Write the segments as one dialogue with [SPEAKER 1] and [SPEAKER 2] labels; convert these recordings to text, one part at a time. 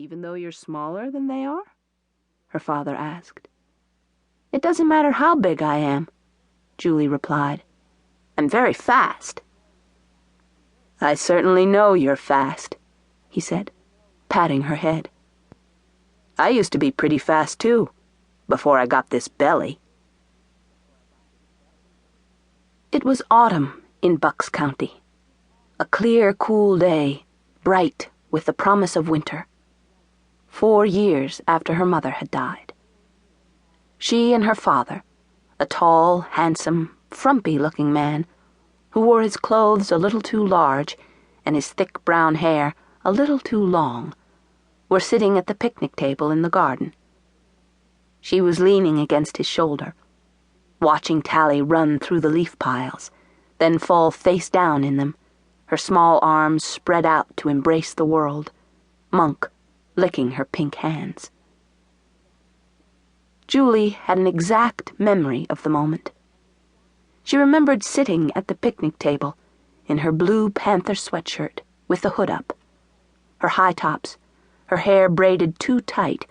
[SPEAKER 1] even though you're smaller than they are?" her father asked. "It doesn't matter how big I am," Julie replied. "I'm very fast." "I certainly know you're fast," he said, patting her head. "I used to be pretty fast too, before I got this belly." It was autumn in Bucks County. A clear, cool day, bright with the promise of winter. 4 years after her mother had died. She and her father, a tall, handsome, frumpy-looking man, who wore his clothes a little too large and his thick brown hair a little too long, were sitting at the picnic table in the garden. She was leaning against his shoulder, watching Tally run through the leaf piles, then fall face down in them, her small arms spread out to embrace the world, Monk licking her pink hands. Julie had an exact memory of the moment. She remembered sitting at the picnic table in her blue panther sweatshirt with the hood up, her high tops, her hair braided too tight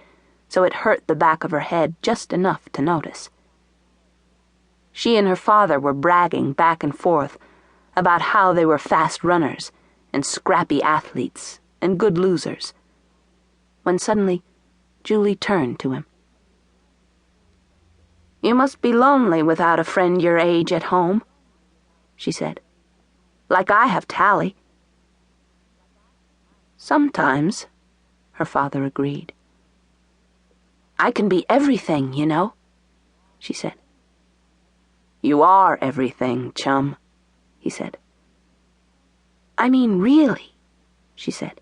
[SPEAKER 1] so it hurt the back of her head just enough to notice. She and her father were bragging back and forth about how they were fast runners and scrappy athletes and good losers, when suddenly Julie turned to him. "You must be lonely without a friend your age at home," she said. "Like I have Tally." "Sometimes," her father agreed. "I can be everything, you know," she said. "You are everything, chum," he said. "I mean really," she said.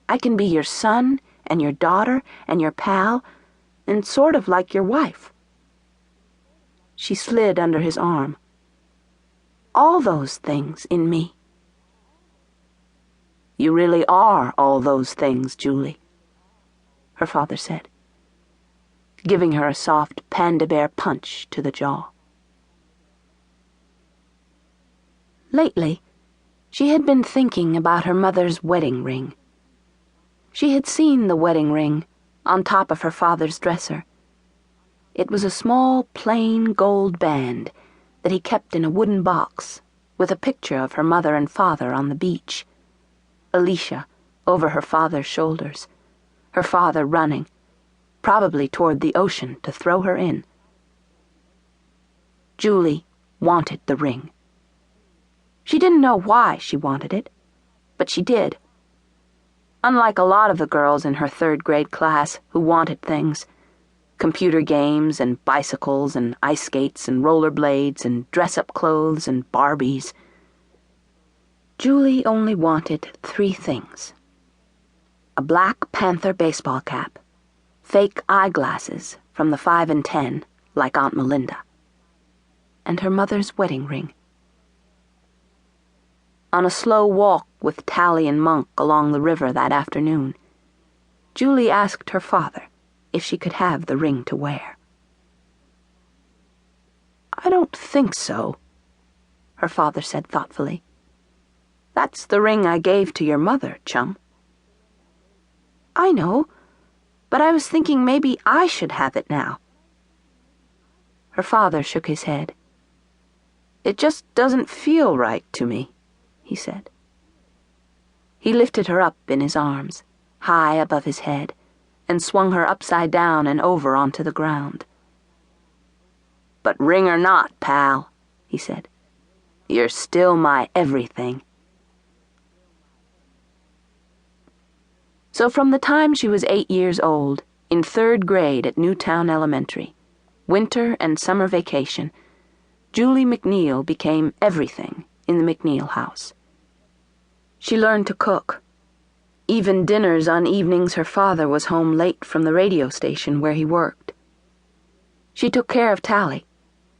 [SPEAKER 1] "I can be your son and your daughter and your pal and sort of like your wife." She slid under his arm. "All those things in me." "You really are all those things, Julie," her father said, giving her a soft panda bear punch to the jaw. Lately, she had been thinking about her mother's wedding ring. She had seen the wedding ring on top of her father's dresser. It was a small, plain gold band that he kept in a wooden box with a picture of her mother and father on the beach. Alicia over her father's shoulders, her father running, probably toward the ocean to throw her in. Julie wanted the ring. She didn't know why she wanted it, but she did. Unlike a lot of the girls in her 3rd grade class who wanted things, computer games and bicycles and ice skates and rollerblades and dress-up clothes and Barbies, Julie only wanted 3 things. A Black Panther baseball cap, fake eyeglasses from the 5 and 10, like Aunt Melinda, and her mother's wedding ring. On a slow walk with Tally and Monk along the river that afternoon, Julie asked her father if she could have the ring to wear. "I don't think so," her father said thoughtfully. "That's the ring I gave to your mother, chum." "I know, but I was thinking maybe I should have it now." Her father shook his head. "It just doesn't feel right to me," he said. He lifted her up in his arms, high above his head, and swung her upside down and over onto the ground. "But ring or not, pal," he said, "you're still my everything." So from the time she was 8 years old, in 3rd grade at Newtown Elementary, winter and summer vacation, Julie MacNeil became everything in the MacNeil house. She learned to cook, even dinners on evenings her father was home late from the radio station where he worked. She took care of Tally,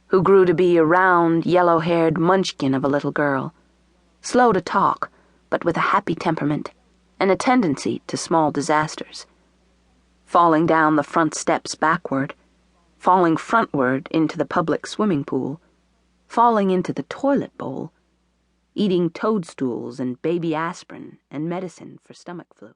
[SPEAKER 1] who grew to be a round, yellow-haired munchkin of a little girl, slow to talk, but with a happy temperament and a tendency to small disasters, falling down the front steps backward, falling frontward into the public swimming pool, falling into the toilet bowl, eating toadstools and baby aspirin and medicine for stomach flu.